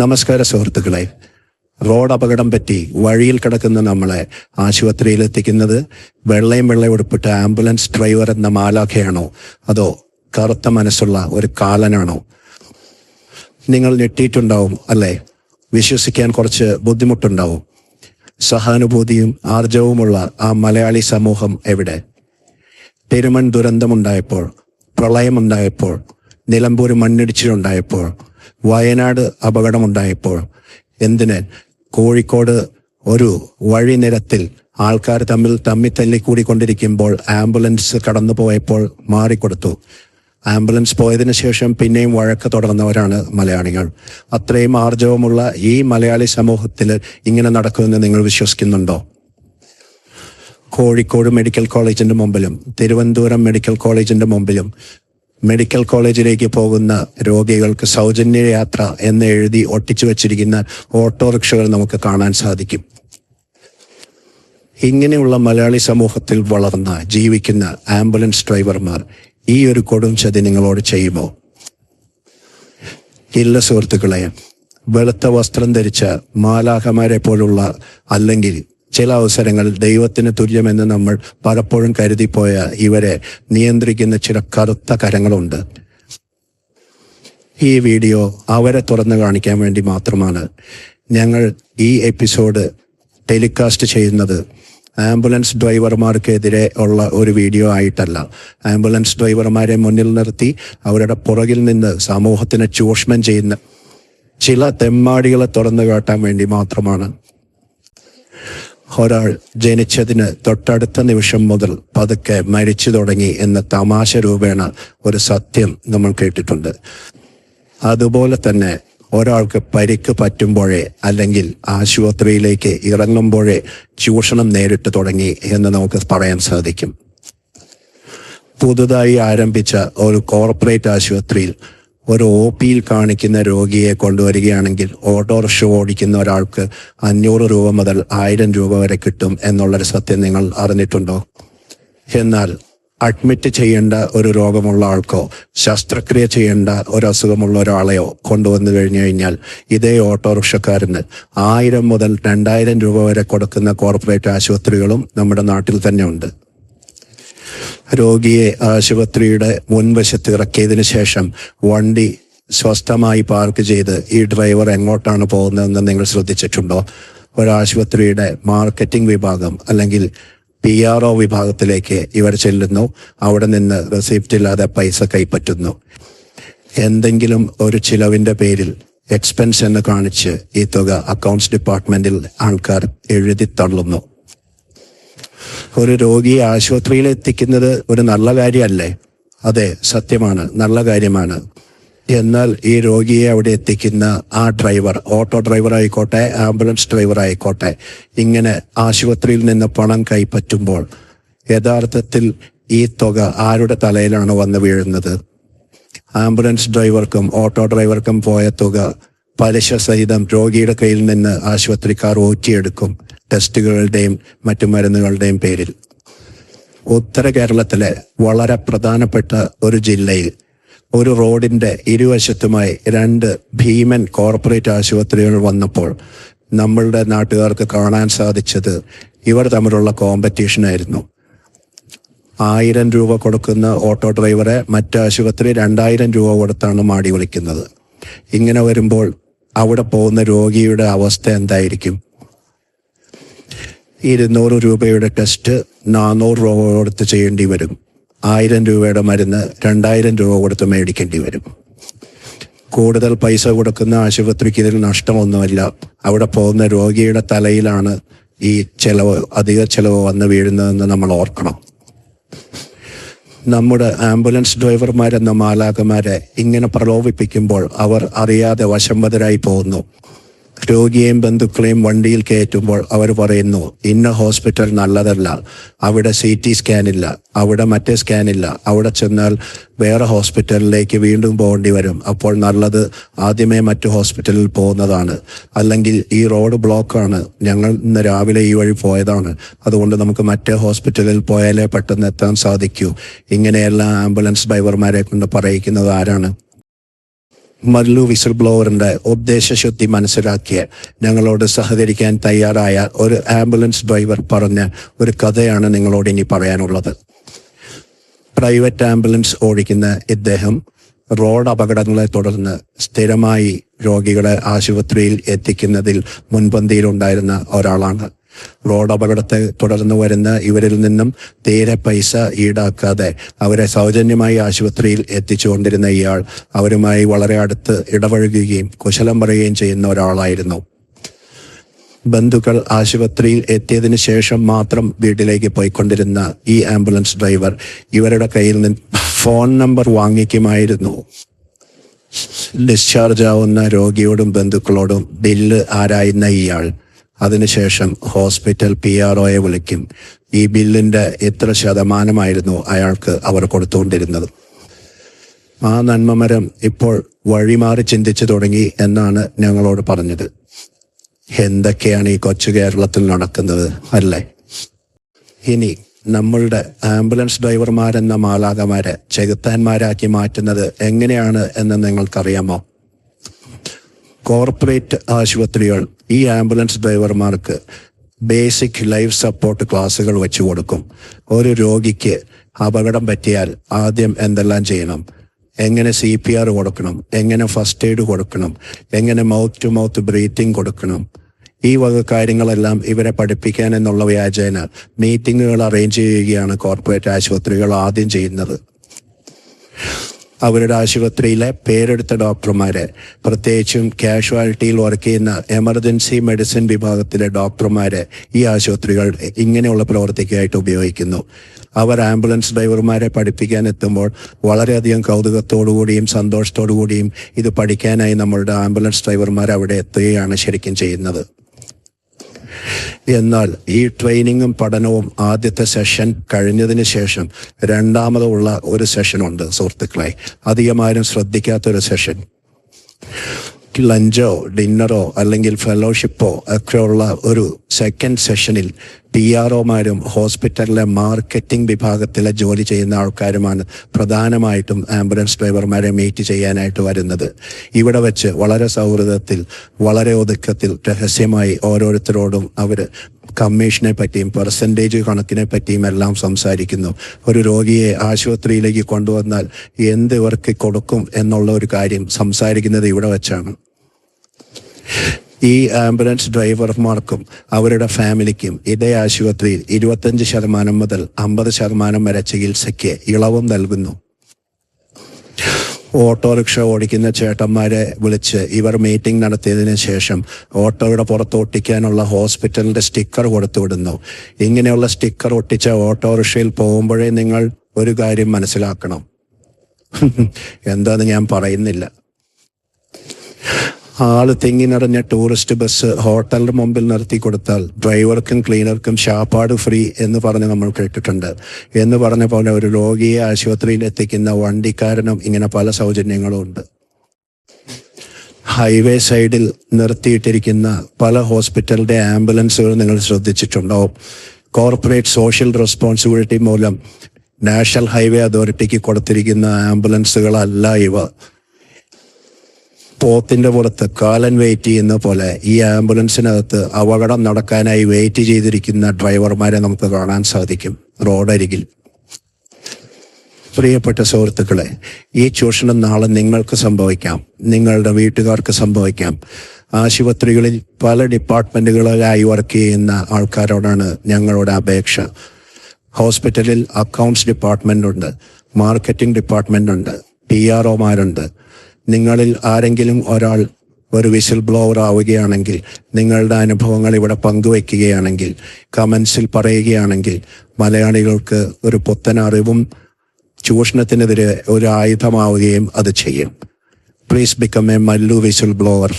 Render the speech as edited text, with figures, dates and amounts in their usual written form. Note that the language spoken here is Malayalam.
നമസ്കാര സുഹൃത്തുക്കളെ, റോഡ് അപകടം പറ്റി വഴിയിൽ കിടക്കുന്ന നമ്മളെ ആശുപത്രിയിൽ എത്തിക്കുന്നത് വെള്ളയും ഉടുപ്പിട്ട ആംബുലൻസ് ഡ്രൈവർ എന്ന മാലാഖയാണോ, അതോ കറുത്ത മനസ്സുള്ള ഒരു കാലനാണോ? നിങ്ങൾ ഞെട്ടിയിട്ടുണ്ടാവും അല്ലേ? വിശ്വസിക്കാൻ കുറച്ച് ബുദ്ധിമുട്ടുണ്ടാവും. സഹാനുഭൂതിയും ആർജവുമുള്ള ആ മലയാളി സമൂഹം എവിടെ? പെരുമൺ ദുരന്തമുണ്ടായപ്പോൾ, പ്രളയമുണ്ടായപ്പോൾ, നിലമ്പൂർ മണ്ണിടിച്ചിലുണ്ടായപ്പോൾ, വയനാട് അപകടമുണ്ടായപ്പോൾ, എന്തിന് കോഴിക്കോട് ഒരു വഴിനിരത്തിൽ ആൾക്കാർ തമ്മി തല്ലിക്കൂടിക്കൊണ്ടിരിക്കുമ്പോൾ ആംബുലൻസ് കടന്നു പോയപ്പോൾ മാറിക്കൊടുത്തു. ആംബുലൻസ് പോയതിനു ശേഷം പിന്നെയും വഴക്ക് തുടർന്നവരാണ് മലയാളികൾ. അത്രയും ആർജവമുള്ള ഈ മലയാളി സമൂഹത്തിൽ ഇങ്ങനെ നടക്കുമെന്ന് നിങ്ങൾ വിശ്വസിക്കുന്നുണ്ടോ? കോഴിക്കോട് മെഡിക്കൽ കോളേജിന്റെ മുമ്പിലും തിരുവനന്തപുരം മെഡിക്കൽ കോളേജിന്റെ മുമ്പിലും മെഡിക്കൽ കോളേജിലേക്ക് പോകുന്ന രോഗികൾക്ക് സൗജന്യ യാത്ര എന്ന് എഴുതി ഒട്ടിച്ചു വച്ചിരിക്കുന്ന ഓട്ടോറിക്ഷകൾ നമുക്ക് കാണാൻ സാധിക്കും. ഇങ്ങനെയുള്ള മലയാളി സമൂഹത്തിൽ വളർന്ന ജീവിക്കുന്ന ആംബുലൻസ് ഡ്രൈവർമാർ ഈ ഒരു കൊടും ചതി നിങ്ങളോട് ചെയ്യുമോ? ഇല്ല സുഹൃത്തുക്കളെ, വെളുത്ത വസ്ത്രം ധരിച്ച മാലാഖമാരെ പോലുള്ള, അല്ലെങ്കിൽ ചില അവസരങ്ങൾ ദൈവത്തിന് തുല്യമെന്ന് നമ്മൾ പലപ്പോഴും കരുതിപ്പോയ ഇവരെ നിയന്ത്രിക്കുന്ന ചില കറുത്ത കരങ്ങളുണ്ട്. ഈ വീഡിയോ അവരെ തുറന്നു കാണിക്കാൻ വേണ്ടി മാത്രമാണ് ഞങ്ങൾ ഈ എപ്പിസോഡ് ടെലികാസ്റ്റ് ചെയ്യുന്നത്. ആംബുലൻസ് ഡ്രൈവർമാർക്കെതിരെ ഉള്ള ഒരു വീഡിയോ ആയിട്ടല്ല. ആംബുലൻസ് ഡ്രൈവർമാരെ മുന്നിൽ നിർത്തി അവരുടെ പുറകിൽ നിന്ന് സമൂഹത്തിനെ ചൂഷണം ചെയ്യുന്ന ചില തെമ്മാടികളെ തുറന്നു കാട്ടാൻ വേണ്ടി മാത്രമാണ്. ഒരാൾ ജനിച്ചതിന് തൊട്ടടുത്ത നിമിഷം മുതൽ പതുക്കെ മരിച്ചു തുടങ്ങി എന്ന തമാശ രൂപേണ ഒരു സത്യം നമ്മൾ കേട്ടിട്ടുണ്ട്. അതുപോലെ തന്നെ ഒരാൾക്ക് പരിക്ക് പറ്റുമ്പോഴേ, അല്ലെങ്കിൽ ആശുപത്രിയിലേക്ക് ഇറങ്ങുമ്പോഴേ ചൂഷണം നേരിട്ട് തുടങ്ങി എന്ന് നമുക്ക് പറയാൻ സാധിക്കും. പുതുതായി ആരംഭിച്ച ഒരു കോർപ്പറേറ്റ് ആശുപത്രിയിൽ ഒരു OPയിൽ കാണിക്കുന്ന രോഗിയെ കൊണ്ടുവരികയാണെങ്കിൽ ഓട്ടോറിക്ഷ ഓടിക്കുന്ന ഒരാൾക്ക് 500 രൂപ മുതൽ 1000 രൂപ വരെ കിട്ടും എന്നുള്ളൊരു സത്യം നിങ്ങൾ അറിഞ്ഞിട്ടുണ്ടോ? എന്നാൽ അഡ്മിറ്റ് ചെയ്യേണ്ട ഒരു രോഗമുള്ള ആൾക്കോ ശസ്ത്രക്രിയ ചെയ്യേണ്ട ഒരു അസുഖമുള്ള ഒരാളെയോ കൊണ്ടുവന്നു കഴിഞ്ഞു കഴിഞ്ഞാൽ ഇതേ ഓട്ടോറിക്ഷക്കാരന് 1000 മുതൽ 2000 രൂപ വരെ കൊടുക്കുന്ന കോർപ്പറേറ്റ് ആശുപത്രികളും നമ്മുടെ നാട്ടിൽ തന്നെ ഉണ്ട്. രോഗിയെ ആശുപത്രിയുടെ മുൻവശത്ത് ഇറക്കിയതിനു ശേഷം വണ്ടി സ്വസ്ഥമായി പാർക്ക് ചെയ്ത് ഈ ഡ്രൈവർ എങ്ങോട്ടാണ് പോകുന്നതെന്ന് നിങ്ങൾ ശ്രദ്ധിച്ചിട്ടുണ്ടോ? ഒരാശുപത്രിയുടെ മാർക്കറ്റിംഗ് വിഭാഗം അല്ലെങ്കിൽ PRO വിഭാഗത്തിലേക്ക് ഇവർ ചെല്ലുന്നു. അവിടെ നിന്ന് റെസിപ്റ്റ് ഇല്ലാതെ പൈസ കൈപ്പറ്റുന്നു. എന്തെങ്കിലും ഒരു ചിലവിന്റെ പേരിൽ എക്സ്പെൻസ് എന്ന് കാണിച്ച് ഈ തുക അക്കൗണ്ട്സ് ഡിപ്പാർട്ട്മെന്റിൽ ആൾക്കാർ എഴുതി തള്ളുന്നു. ഒരു രോഗിയെ ആശുപത്രിയിൽ എത്തിക്കുന്നത് ഒരു നല്ല കാര്യമല്ലേ? അതെ, സത്യമാണ്, നല്ല കാര്യമാണ്. എന്നാൽ ഈ രോഗിയെ അവിടെ എത്തിക്കുന്ന ആ ഡ്രൈവർ, ഓട്ടോ ഡ്രൈവർ ആയിക്കോട്ടെ, ആംബുലൻസ് ഡ്രൈവർ ആയിക്കോട്ടെ, ഇങ്ങനെ ആശുപത്രിയിൽ നിന്ന് പണം കൈപ്പറ്റുമ്പോൾ യഥാർത്ഥത്തിൽ ഈ തുക ആരുടെ തലയിലാണ് വന്ന് വീഴുന്നത്? ആംബുലൻസ് ഡ്രൈവർക്കും ഓട്ടോ ഡ്രൈവർക്കും പോയ തുക പലിശ സഹിതം രോഗിയുടെ കയ്യിൽ നിന്ന് ആശുപത്രിക്കാർ ഊറ്റിയെടുക്കും, ടെസ്റ്റുകളുടെയും മറ്റു മരുന്നുകളുടെയും പേരിൽ. ഉത്തര കേരളത്തിലെ വളരെ പ്രധാനപ്പെട്ട ഒരു ജില്ലയിൽ ഒരു റോഡിന്റെ ഇരുവശത്തുമായി 2 ഭീമൻ കോർപ്പറേറ്റ് ആശുപത്രികൾ വന്നപ്പോൾ നമ്മളുടെ നാട്ടുകാർക്ക് കാണാൻ സാധിച്ചത് ഇവർ തമ്മിലുള്ള കോമ്പറ്റീഷനായിരുന്നു. 1000 രൂപ കൊടുക്കുന്ന ഓട്ടോ ഡ്രൈവറെ മറ്റു ആശുപത്രി 2000 രൂപ കൊടുത്താണ് മാടി വിളിക്കുന്നത്. ഇങ്ങനെ വരുമ്പോൾ അവിടെ പോകുന്ന രോഗിയുടെ അവസ്ഥ എന്തായിരിക്കും? 200 രൂപയുടെ ടെസ്റ്റ് 400 രൂപ കൊടുത്ത് ചെയ്യേണ്ടി വരും. 1000 രൂപയുടെ മരുന്ന് 2000 രൂപ കൊടുത്ത് മേടിക്കേണ്ടി വരും. കൂടുതൽ പൈസ കൊടുക്കുന്ന ആശുപത്രിക്ക് ഇതിൽ നഷ്ടമൊന്നുമില്ല. അവിടെ പോകുന്ന രോഗിയുടെ തലയിലാണ് ഈ അധിക ചെലവ് വന്ന് വീഴുന്നതെന്ന് നമ്മൾ ഓർക്കണം. നമ്മുടെ ആംബുലൻസ് ഡ്രൈവർമാരെന്ന മാലാഖമാരെ ഇങ്ങനെ പ്രലോഭിപ്പിക്കുമ്പോൾ അവർ അറിയാതെ വശംവദരായി പോകുന്നു. രോഗിയെയും ബന്ധുക്കളെയും വണ്ടിയിൽ കയറ്റുമ്പോൾ അവർ പറയുന്നു, ഇന്ന ഹോസ്പിറ്റൽ നല്ലതല്ല, അവിടെ CT സ്കാനില്ല, അവിടെ മറ്റേ സ്കാനില്ല, അവിടെ ചെന്നാൽ വേറെ ഹോസ്പിറ്റലിലേക്ക് വീണ്ടും പോകേണ്ടി വരും, അപ്പോൾ നല്ലത് ആദ്യമേ മറ്റു ഹോസ്പിറ്റലിൽ പോകുന്നതാണ്, അല്ലെങ്കിൽ ഈ റോഡ് ബ്ലോക്കാണ്, ഞങ്ങൾ ഇന്ന് രാവിലെ ഈ വഴി പോയതാണ്, അതുകൊണ്ട് നമുക്ക് മറ്റേ ഹോസ്പിറ്റലിൽ പോയാലേ പെട്ടെന്ന് എത്താൻ സാധിക്കൂ. ഇങ്ങനെയെല്ലാം ആംബുലൻസ് ഡ്രൈവർമാരെ കൊണ്ട് പറയിക്കുന്നത് ആരാണ്? മല്ലു വിസിൽ ബ്ലോവറിന്റെ ഉദ്ദേശശുദ്ധി മനസ്സിലാക്കിയ ഞങ്ങളോട് സഹകരിക്കാൻ തയ്യാറായ ഒരു ആംബുലൻസ് ഡ്രൈവർ പറഞ്ഞ ഒരു കഥയാണ് നിങ്ങളോട് ഇനി പറയാനുള്ളത്. പ്രൈവറ്റ് ആംബുലൻസ് ഓടിക്കുന്ന ഇദ്ദേഹം റോഡ് അപകടങ്ങളെ തുടർന്ന് സ്ഥിരമായി രോഗികളെ ആശുപത്രിയിൽ എത്തിക്കുന്നതിൽ മുൻപന്തിയിലുണ്ടായിരുന്ന ഒരാളാണ്. റോഡ് അപകടത്തെ തുടർന്ന് വരുന്ന ഇവരിൽ നിന്നും തീരെ പൈസ ഈടാക്കാതെ അവരെ സൗജന്യമായി ആശുപത്രിയിൽ എത്തിച്ചുകൊണ്ടിരുന്ന ഇയാൾ അവരുമായി വളരെ അടുത്ത് ഇടപഴകുകയും കുശലം പറയുകയും ചെയ്യുന്ന ഒരാളായിരുന്നു. ബന്ധുക്കൾ ആശുപത്രിയിൽ എത്തിയതിനു ശേഷം മാത്രം വീട്ടിലേക്ക് പോയിക്കൊണ്ടിരുന്ന ഈ ആംബുലൻസ് ഡ്രൈവർ ഇവരുടെ കയ്യിൽ നിന്ന് ഫോൺ നമ്പർ വാങ്ങിക്കുമായിരുന്നു. ഡിസ്ചാർജ് ആവുന്ന രോഗിയോടും ബന്ധുക്കളോടും ബില്ല് ആരായുന്ന ഇയാൾ അതിനുശേഷം ഹോസ്പിറ്റൽ PROയെ വിളിക്കും. ഈ ബില്ലിന്റെ എത്ര ശതമാനമായിരുന്നു അയാൾക്ക് അവർ കൊടുത്തുകൊണ്ടിരുന്നത്. ആ നന്മമരം ഇപ്പോൾ വഴിമാറി ചിന്തിച്ചു തുടങ്ങി എന്നാണ് ഞങ്ങളോട് പറഞ്ഞത്. എന്തൊക്കെയാണ് ഈ കൊച്ചു കേരളത്തിൽ നടക്കുന്നത് അല്ലേ? ഇനി നമ്മളുടെ ആംബുലൻസ് ഡ്രൈവർമാരെന്ന മാലാകമാരെ ചെകുത്താന്മാരാക്കി മാറ്റുന്നത് എങ്ങനെയാണ് എന്ന് നിങ്ങൾക്കറിയാമോ? കോർപ്പറേറ്റ് ആശുപത്രികൾ ഈ ആംബുലൻസ് ഡ്രൈവർമാർക്ക് ബേസിക് ലൈഫ് സപ്പോർട്ട് ക്ലാസ്സുകൾ വെച്ചു കൊടുക്കും. ഒരു രോഗിക്ക് അപകടം പറ്റിയാൽ ആദ്യം എന്തെല്ലാം ചെയ്യണം, എങ്ങനെ CPR കൊടുക്കണം, എങ്ങനെ ഫസ്റ്റ് എയ്ഡ് കൊടുക്കണം, എങ്ങനെ മൗത്ത് ടു മൗത്ത് ബ്രീത്തിങ് കൊടുക്കണം, ഈ വക കാര്യങ്ങളെല്ലാം ഇവരെ പഠിപ്പിക്കാൻ എന്നുള്ള വ്യാജേന മീറ്റിങ്ങുകൾ അറേഞ്ച് ചെയ്യുകയാണ് കോർപ്പറേറ്റ് ആശുപത്രികൾ ആദ്യം ചെയ്യുന്നത്. അവരുടെ ആശുപത്രിയിലെ പേരെടുത്ത ഡോക്ടർമാരെ, പ്രത്യേകിച്ചും കാഷ്വാലിറ്റിയിൽ വർക്ക് ചെയ്യുന്ന എമർജൻസി മെഡിസിൻ വിഭാഗത്തിലെ ഡോക്ടർമാരെ ഈ ആശുപത്രികൾ ഇങ്ങനെയുള്ള പ്രവർത്തിക്കായിട്ട് ഉപയോഗിക്കുന്നു. അവർ ആംബുലൻസ് ഡ്രൈവർമാരെ പഠിപ്പിക്കാൻ എത്തുമ്പോൾ വളരെയധികം കൗതുകത്തോടുകൂടിയും സന്തോഷത്തോടുകൂടിയും ഇത് പഠിക്കാനായി നമ്മളുടെ ആംബുലൻസ് ഡ്രൈവർമാർ അവിടെ എത്തുകയാണ് ശരിക്കും ചെയ്യുന്നത്. എന്നാൽ ഈ ട്രെയിനിങ്ങും പഠനവും ആദ്യത്തെ സെഷൻ കഴിഞ്ഞതിന് ശേഷം രണ്ടാമതുള്ള ഒരു സെഷനുണ്ട് സുഹൃത്തുക്കളെ, അധികമാരും ശ്രദ്ധിക്കാത്തൊരു സെഷൻ. ലഞ്ചോ ഡിന്നറോ അല്ലെങ്കിൽ ഫെലോഷിപ്പോ ഒക്കെയുള്ള ഒരു സെക്കൻഡ് സെഷനിൽ PROമാരും ഹോസ്പിറ്റലിലെ മാർക്കറ്റിംഗ് വിഭാഗത്തിലെ ജോലി ചെയ്യുന്ന ആൾക്കാരുമാണ് പ്രധാനമായിട്ടും ആംബുലൻസ് ഡ്രൈവർമാരെ മീറ്റ് ചെയ്യാനായിട്ട് വരുന്നത്. ഇവിടെ വെച്ച് വളരെ സൗഹൃദത്തിൽ വളരെ ഒതുക്കത്തിൽ രഹസ്യമായി ഓരോരുത്തരോടും അവർ കമ്മീഷനെ പറ്റിയും പെർസെൻറ്റേജ് കണക്കിനെ പറ്റിയും എല്ലാം സംസാരിക്കുന്നു. ഒരു രോഗിയെ ആശുപത്രിയിലേക്ക് കൊണ്ടുവന്നാൽ എന്ത് ഇവർക്ക് കൊടുക്കും എന്നുള്ള ഒരു കാര്യം സംസാരിക്കുന്നത് ഇവിടെ വെച്ചാണ്. ഈ ആംബുലൻസ് ഡ്രൈവർമാർക്കും അവരുടെ ഫാമിലിക്കും ഇതേ ആശുപത്രിയിൽ 25% മുതൽ 50% വരെ ചികിത്സയ്ക്ക് ഇളവും നൽകുന്നു. ഓട്ടോറിക്ഷ ഓടിക്കുന്ന ചേട്ടന്മാരെ വിളിച്ച് ഇവർ മീറ്റിംഗ് നടത്തിയതിന് ശേഷം ഓട്ടോയുടെ പുറത്ത് ഒട്ടിക്കാനുള്ള ഹോസ്പിറ്റലിന്റെ സ്റ്റിക്കർ കൊടുത്തു വിടുന്നു. ഇങ്ങനെയുള്ള സ്റ്റിക്കർ ഒട്ടിച്ച ഓട്ടോറിക്ഷയിൽ പോകുമ്പോഴേ നിങ്ങൾ ഒരു കാര്യം മനസ്സിലാക്കണം. എന്താന്ന് ഞാൻ പറയുന്നില്ല. ആള് തിങ്ങി നിറഞ്ഞ ടൂറിസ്റ്റ് ബസ് ഹോട്ടലിന്റെ മുമ്പിൽ നിർത്തി കൊടുത്താൽ ഡ്രൈവർക്കും ക്ലീനർക്കും ശാപ്പാട് ഫ്രീ എന്ന് പറഞ്ഞ് നമ്മൾ കേട്ടിട്ടുണ്ട്. എന്ന് പറഞ്ഞ പോലെ ഒരു രോഗിയെ ആശുപത്രിയിൽ എത്തിക്കുന്ന വണ്ടിക്കാരനും ഇങ്ങനെ പല സൗജന്യങ്ങളും ഉണ്ട്. ഹൈവേ സൈഡിൽ നിർത്തിയിട്ടിരിക്കുന്ന പല ഹോസ്പിറ്റലിന്റെ ആംബുലൻസുകൾ നിങ്ങൾ ശ്രദ്ധിച്ചിട്ടുണ്ടാവും. കോർപ്പറേറ്റ് സോഷ്യൽ റെസ്പോൺസിബിലിറ്റി മൂലം നാഷണൽ ഹൈവേ അതോറിറ്റിക്ക് കൊടുത്തിരിക്കുന്ന ആംബുലൻസുകളല്ല ഇവ. പോത്തിന്റെ പുറത്ത് കാലൻ വെയിറ്റ് ചെയ്യുന്ന പോലെ ഈ ആംബുലൻസിനകത്ത് അപകടം നടക്കാനായി വെയിറ്റ് ചെയ്തിരിക്കുന്ന ഡ്രൈവർമാരെ നമുക്ക് കാണാൻ സാധിക്കും റോഡരികിൽ. പ്രിയപ്പെട്ട സുഹൃത്തുക്കളെ, ഈ ചൂഷണം നാളെ നിങ്ങൾക്ക് സംഭവിക്കാം, നിങ്ങളുടെ വീട്ടുകാർക്ക് സംഭവിക്കാം. ആശുപത്രികളിൽ പല ഡിപ്പാർട്ട്മെന്റുകളിലായി വർക്ക് ചെയ്യുന്ന ആൾക്കാരോടാണ് ഞങ്ങളുടെ അപേക്ഷ. ഹോസ്പിറ്റലിൽ അക്കൗണ്ട്സ് ഡിപ്പാർട്ട്മെന്റ് ഉണ്ട്, മാർക്കറ്റിംഗ് ഡിപ്പാർട്ട്മെന്റ് ഉണ്ട്, PROമാരുണ്ട്. നിങ്ങളിൽ ആരെങ്കിലും ഒരാൾ ഒരു വിസിൽ ബ്ലോവർ ആവുകയാണെങ്കിൽ, നിങ്ങളുടെ അനുഭവങ്ങൾ ഇവിടെ പങ്കുവയ്ക്കുകയാണെങ്കിൽ, കമൻസിൽ പറയുകയാണെങ്കിൽ, മലയാളികൾക്ക് ഒരു പുത്തൻ അറിവും ചൂഷണത്തിനെതിരെ ഒരു ആയുധമാവുകയും അത് ചെയ്യും. Please become A Mallu whistle blower.